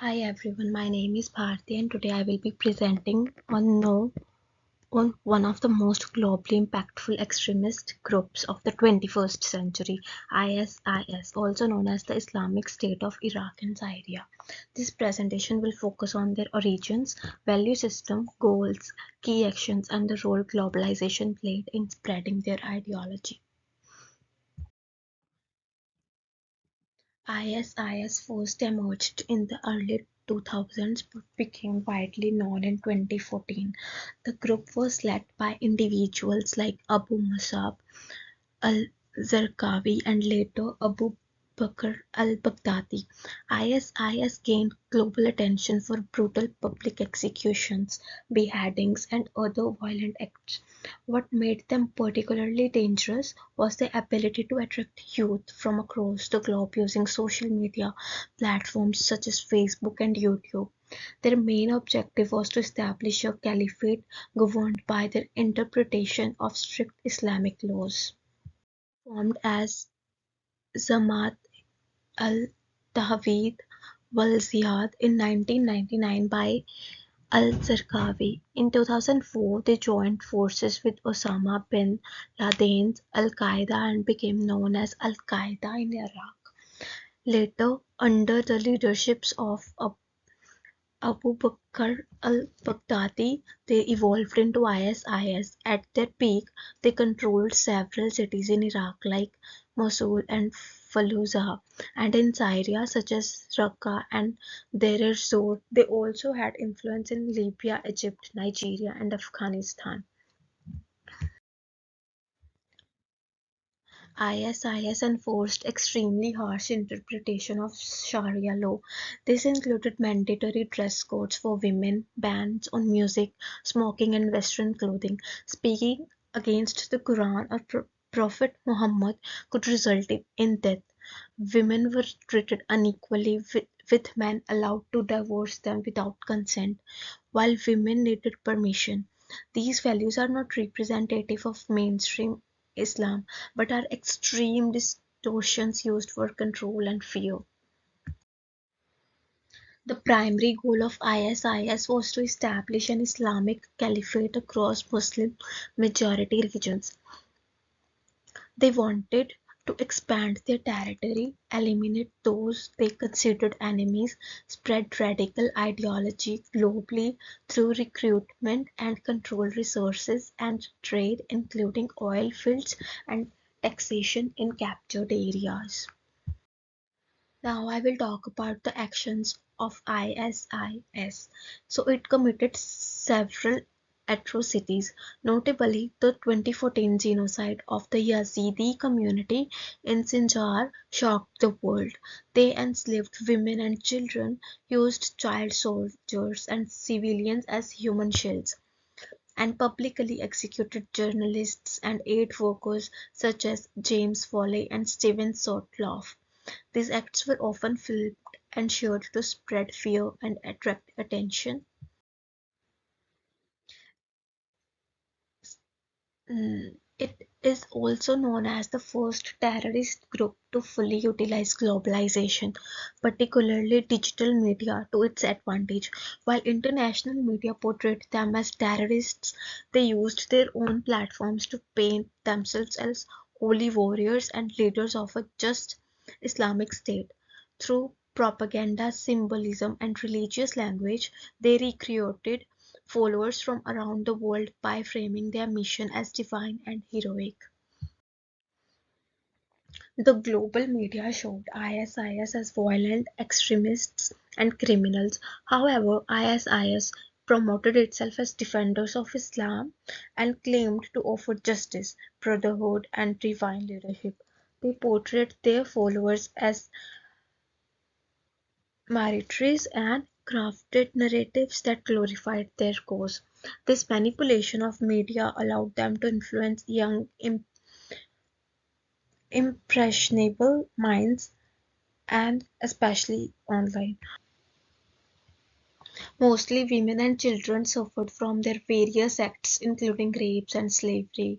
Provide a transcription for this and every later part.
Hi everyone, my name is Bharti and today I will be presenting on one of the most globally impactful extremist groups of the 21st century, ISIS, also known as the Islamic State of Iraq and Syria. This presentation will focus on their origins, value system, goals, key actions, and the role globalization played in spreading their ideology. ISIS first emerged in the early 2000s but became widely known in 2014. The group was led by individuals like Abu Musab al-Zarqawi and later Abu Bakr al-Baghdadi. ISIS gained global attention for brutal public executions, beheadings, and other violent acts. What made them particularly dangerous was their ability to attract youth from across the globe using social media platforms such as Facebook and YouTube. Their main objective was to establish a caliphate governed by their interpretation of strict Islamic laws. Formed as Zamaat al-Tawhid wal-Jihad in 1999 by al-Zarqawi. In 2004, they joined forces with Osama bin Laden's Al-Qaeda and became known as Al-Qaeda in Iraq. Later, under the leadership of Abu Bakr al-Baghdadi, they evolved into ISIS. At their peak, they controlled several cities in Iraq like Mosul and Fallujah, and in Syria such as Raqqa and Deir ez-Zor. They also had influence in Libya, Egypt, Nigeria, and Afghanistan. ISIS enforced extremely harsh interpretation of Sharia law. This included mandatory dress codes for women, bans on music, smoking, and Western clothing. Speaking against the Quran or Prophet Muhammad could result in death. Women were treated unequally, with men allowed to divorce them without consent, while women needed permission. These values are not representative of mainstream Islam, but are extreme distortions used for control and fear. The primary goal of ISIS was to establish an Islamic caliphate across Muslim majority regions. They wanted to expand their territory, eliminate those they considered enemies, spread radical ideology globally through recruitment, and control resources and trade, including oil fields and taxation in captured areas. Now I will talk about the actions of ISIS. So it committed several atrocities, notably the 2014 genocide of the Yazidi community in Sinjar shocked the world. They enslaved women and children, used child soldiers and civilians as human shields, and publicly executed journalists and aid workers such as James Foley and Stephen Sotloff. These acts were often filmed and shared to spread fear and attract attention. It is also known as the first terrorist group to fully utilize globalization, particularly digital media, to its advantage. While international media portrayed them as terrorists, they used their own platforms to paint themselves as holy warriors and leaders of a just Islamic State. Through propaganda, symbolism, and religious language, they recruited followers from around the world by framing their mission as divine and heroic. The global media showed ISIS as violent extremists and criminals. However, ISIS promoted itself as defenders of Islam and claimed to offer justice, brotherhood, and divine leadership. They portrayed their followers as martyrs and crafted narratives that glorified their cause. This manipulation of media allowed them to influence young, impressionable minds, and especially online. Mostly women and children suffered from their various acts, including rapes and slavery,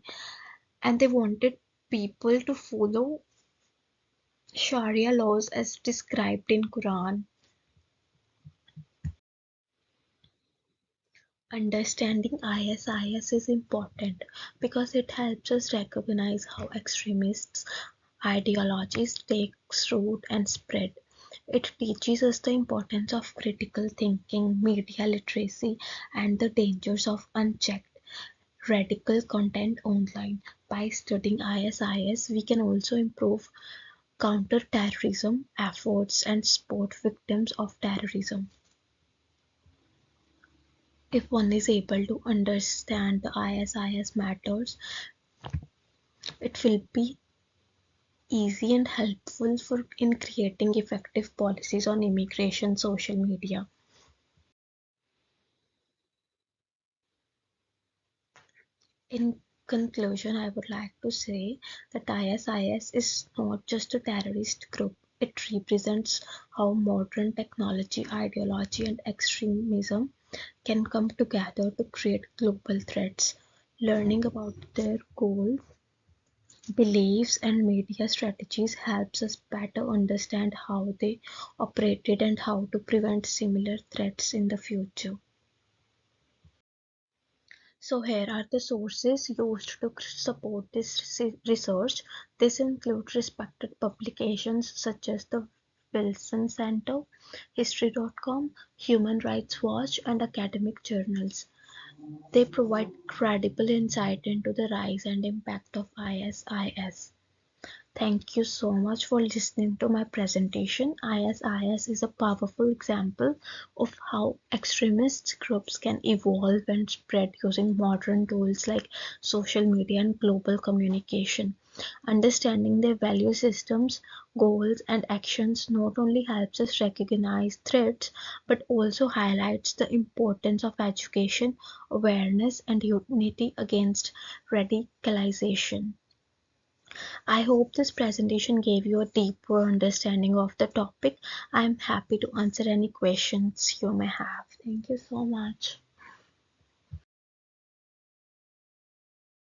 and they wanted people to follow Sharia laws as described in Quran. Understanding ISIS is important because it helps us recognize how extremists' ideologies take root and spread. It teaches us the importance of critical thinking, media literacy, and the dangers of unchecked radical content online. By studying ISIS, we can also improve counter-terrorism efforts and support victims of terrorism. If one is able to understand the ISIS matters, it will be easy and helpful for in creating effective policies on immigration social media. In conclusion, I would like to say that ISIS is not just a terrorist group. It represents how modern technology, ideology, and extremism can come together to create global threats. Learning about their goals, beliefs, and media strategies helps us better understand how they operated and how to prevent similar threats in the future. So here are the sources used to support this research. This includes respected publications such as the Wilson Center, History.com, Human Rights Watch, and academic journals. They provide credible insight into the rise and impact of ISIS. Thank you so much for listening to my presentation. ISIS is a powerful example of how extremist groups can evolve and spread using modern tools like social media and global communication. Understanding their value systems, goals, and actions not only helps us recognize threats but also highlights the importance of education, awareness, and unity against radicalization. I hope this presentation gave you a deeper understanding of the topic. I'm happy to answer any questions you may have. Thank you so much.